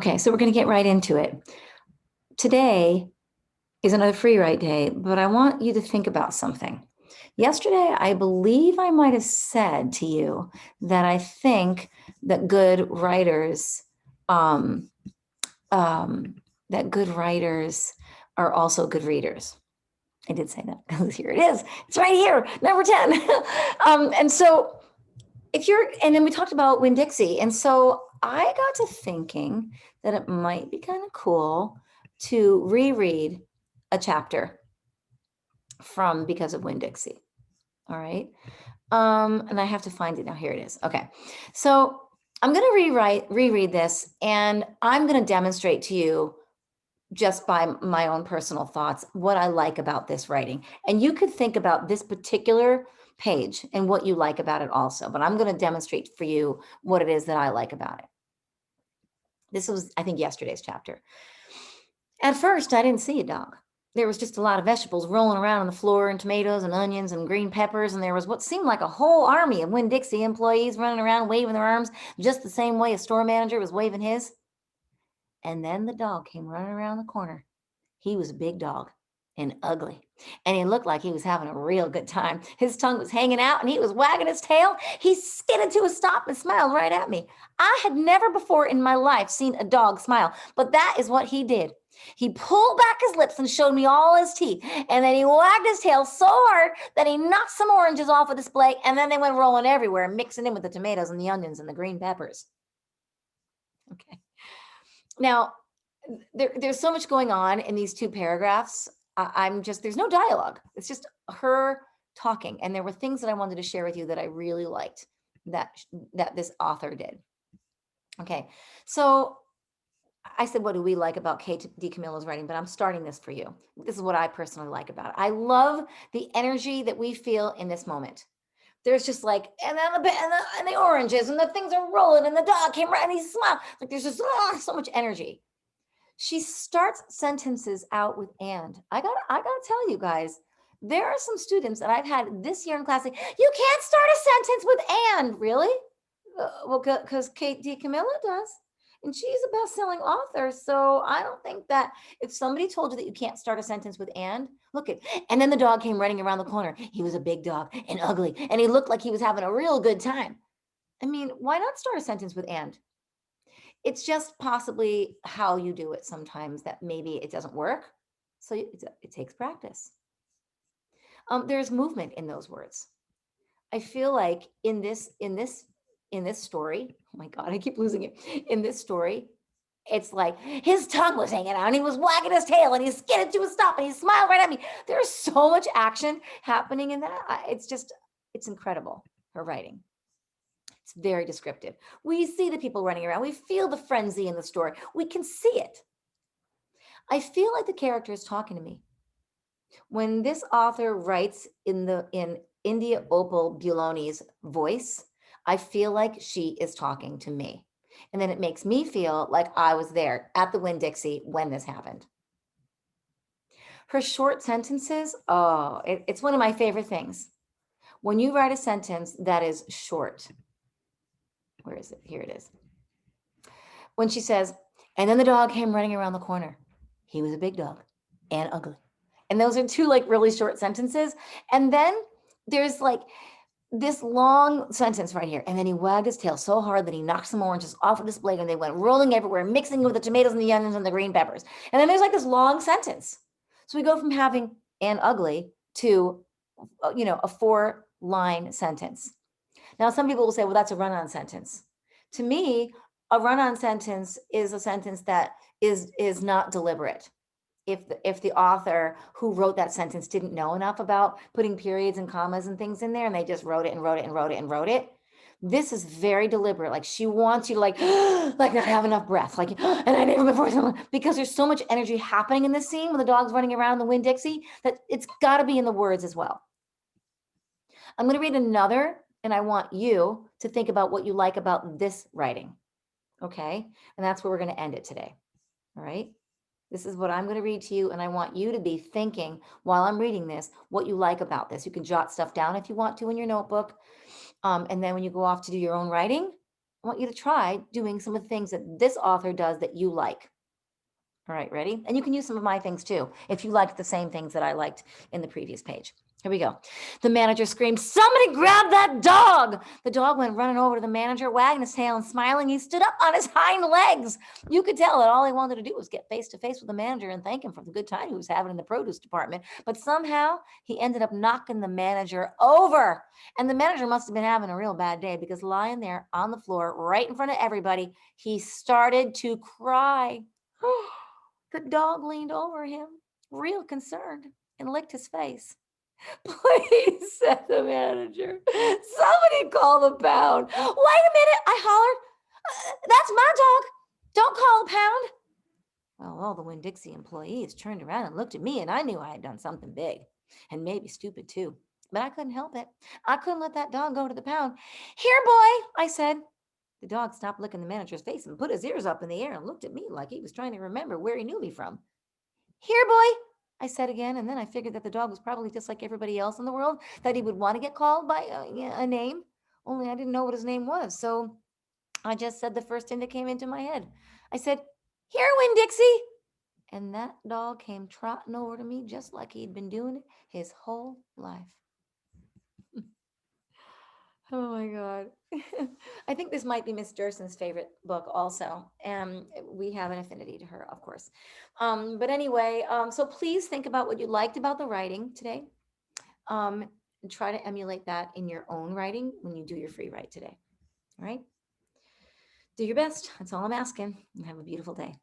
Okay, so we're going to get right into it. Today is another free write day, but I want you to think about something. Yesterday, I believe I might have said to you that I think that good writers, um, um, that good writers are also good readers. I did say that because here it is. It's right here, number 10. And so and then we talked about Winn-Dixie. And so I got to thinking that it might be kind of cool to reread a chapter from Because of Winn-Dixie. All right. And I have to find it now. Here it is. Okay. So I'm going to reread this, and I'm going to demonstrate to you just by my own personal thoughts what I like about this writing. And you could think about this particular page and what you like about it also, but I'm going to demonstrate for you what it is that I like about it. This was, I think, yesterday's chapter. At first, I didn't see a dog. There was just a lot of vegetables rolling around on the floor, and tomatoes and onions and green peppers, and there was what seemed like a whole army of Winn-Dixie employees running around waving their arms just the same way a store manager was waving his. And then the dog came running around the corner. He was a big dog and ugly, and he looked like he was having a real good time. His tongue was hanging out and he was wagging his tail. He skidded to a stop and smiled right at me. I had never before in my life seen a dog smile, but that is what he did. He pulled back his lips and showed me all his teeth, and then he wagged his tail so hard that he knocked some oranges off a display, and then they went rolling everywhere, mixing in with the tomatoes and the onions and the green peppers. Okay. Now, there's so much going on in these two paragraphs. There's no dialogue. It's just her talking. And there were things that I wanted to share with you that I really liked that this author did. Okay. So I said, what do we like about Kate DiCamillo's writing? But I'm starting this for you. This is what I personally like about it. I love the energy that we feel in this moment. There's just like, and the oranges and the things are rolling and the dog came right and he smiled. Like there's just so much energy. She starts sentences out with "and." I gotta tell you guys, there are some students that I've had this year in class say, you can't start a sentence with "and." Really? Well, because Kate DiCamillo does. And she's a best-selling author. So I don't think that if somebody told you that you can't start a sentence with "and," look at, and then the dog came running around the corner. He was a big dog and ugly, and he looked like he was having a real good time. I mean, why not start a sentence with "and"? It's just possibly how you do it sometimes that maybe it doesn't work. So it takes practice. There's movement in those words. I feel like in this story, oh my God, I keep losing it. In this story, it's like his tongue was hanging out and he was wagging his tail and he skidded to a stop and he smiled right at me. There's so much action happening in that. It's incredible, her writing. It's very descriptive. We see the people running around. We feel the frenzy in the story. We can see it. I feel like the character is talking to me. When this author writes in India Opal Buloni's voice, I feel like she is talking to me. And then it makes me feel like I was there at the Winn-Dixie when this happened. Her short sentences, it's one of my favorite things. When you write a sentence that is short, where is it? Here it is. When she says, and then the dog came running around the corner. He was a big dog and ugly. And those are two like really short sentences. And then there's like this long sentence right here. And then he wagged his tail so hard that he knocked some oranges off a display and they went rolling everywhere, mixing with the tomatoes and the onions and the green peppers. And then there's like this long sentence. So we go from having "and ugly" to, a 4-line sentence. Now, some people will say, well, that's a run-on sentence. To me, a run-on sentence is a sentence that is not deliberate. If the author who wrote that sentence didn't know enough about putting periods and commas and things in there, and they just wrote it and wrote it and wrote it and wrote it, this is very deliberate. Like she wants you to like not have enough breath, like, and I never before, because there's so much energy happening in this scene when the dog's running around the Winn-Dixie that it's got to be in the words as well. I'm going to read another, and I want you to think about what you like about this writing. Okay. And that's where we're going to end it today. All right. This is what I'm going to read to you. And I want you to be thinking while I'm reading this, what you like about this. You can jot stuff down if you want to in your notebook. And then when you go off to do your own writing, I want you to try doing some of the things that this author does that you like. All right, ready? And you can use some of my things too, if you liked the same things that I liked in the previous page. Here we go. The manager screamed, "Somebody grab that dog!" The dog went running over to the manager, wagging his tail and smiling. He stood up on his hind legs. You could tell that all he wanted to do was get face to face with the manager and thank him for the good time he was having in the produce department. But somehow he ended up knocking the manager over. And the manager must have been having a real bad day, because lying there on the floor right in front of everybody, he started to cry. The dog leaned over him, real concerned, and licked his face. "Please," said the manager, "somebody call the pound." "Wait a minute," I hollered. "That's my dog. Don't call the pound." Well, all the Winn-Dixie employees turned around and looked at me, and I knew I had done something big, and maybe stupid too. But I couldn't help it. I couldn't let that dog go to the pound. "Here, boy," I said. The dog stopped licking the manager's face and put his ears up in the air and looked at me like he was trying to remember where he knew me from. "Here, boy," I said again, and then I figured that the dog was probably just like everybody else in the world, that he would want to get called by a name, only I didn't know what his name was. So I just said the first thing that came into my head. I said, "Here, Winn-Dixie." And that dog came trotting over to me just like he'd been doing it his whole life. Oh my God. I think this might be Miss Durson's favorite book also. And we have an affinity to her, of course. But anyway, so please think about what you liked about the writing today. And try to emulate that in your own writing when you do your free write today. All right. Do your best. That's all I'm asking. And have a beautiful day.